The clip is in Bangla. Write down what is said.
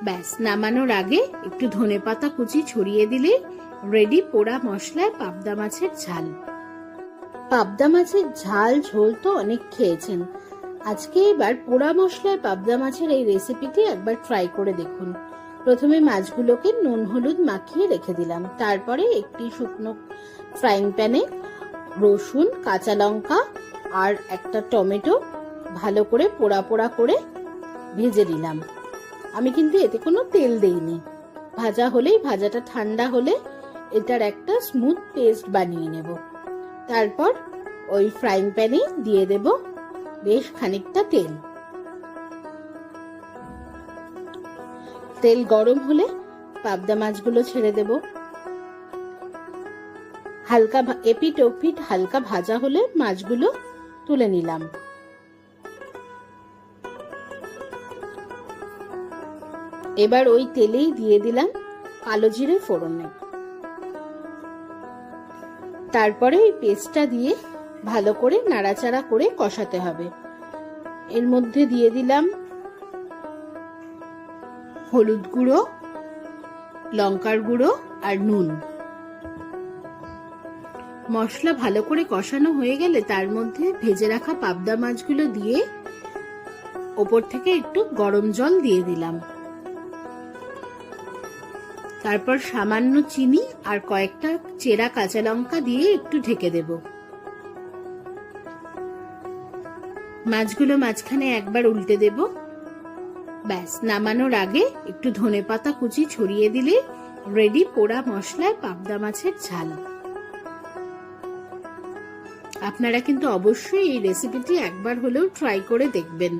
ব্যাস, নামানোর আগে একটু ধনেপাতা কুচি ছড়িয়ে দিলে রেডি পোড়া মশলায় পাবদা মাছের ঝাল। পাবদা মাছের ঝাল ঝোল তো অনেক খেয়েছেন, আজকে এবার পোড়া মশলায় পাবদা মাছের এই রেসিপিটি একবার ট্রাই করে দেখুন। প্রথমে মাছগুলোকে নুন হলুদ মাখিয়ে রেখে দিলাম। তারপরে একটি শুকনো ফ্রাইং প্যানে রসুন, কাঁচা লঙ্কা আর একটা টমেটো ভালো করে পোড়া পোড়া করে ভেজে নিলাম। আমি কিন্তু এতে কোনো তেল দেইনি। ভাজা হলেই, ভাজাটা ঠান্ডা হলে এটার একটা স্মুথ পেস্ট বানিয়ে নেব। তারপর ওই ফ্রাইং প্যানে দিয়ে দেব বেশ খানিকটা তেল। তেল গরম হলে পাবদা মাছগুলো ছেড়ে দেব। হালকা এপিট ওপিট হালকা ভাজা হলে মাছগুলো তুলে নিলাম। এবার ওই তেলেই দিয়ে দিলাম কালো জিরে ফোড়নে। তারপরে এই পেস্টটা দিয়ে ভালো করে নাড়াচাড়া করে কষাতে হবে। এর মধ্যে দিয়ে দিলাম হলুদ গুঁড়ো, লঙ্কার গুঁড়ো আর নুন। মশলা ভালো করে কষানো হয়ে গেলে তার মধ্যে ভেজে রাখা পাবদা মাছগুলো দিয়ে ওপর থেকে একটু গরম জল দিয়ে দিলাম। তারপর সামান্য চিনি আর কয়েকটা চেরা কাঁচা লঙ্কা দিয়ে একটু ঢেকে দেব। মাছগুলো মাঝখানে একবার উল্টে দেব। ব্যাস, নামানোর আগে একটু ধনেপাতা কুচি ছড়িয়ে দিলে রেডি পোড়া মশলায় পাবদা মাছের ঝাল। আপনারা কিন্তু অবশ্যই এই রেসিপিটি একবার হলেও ট্রাই করে দেখবেন।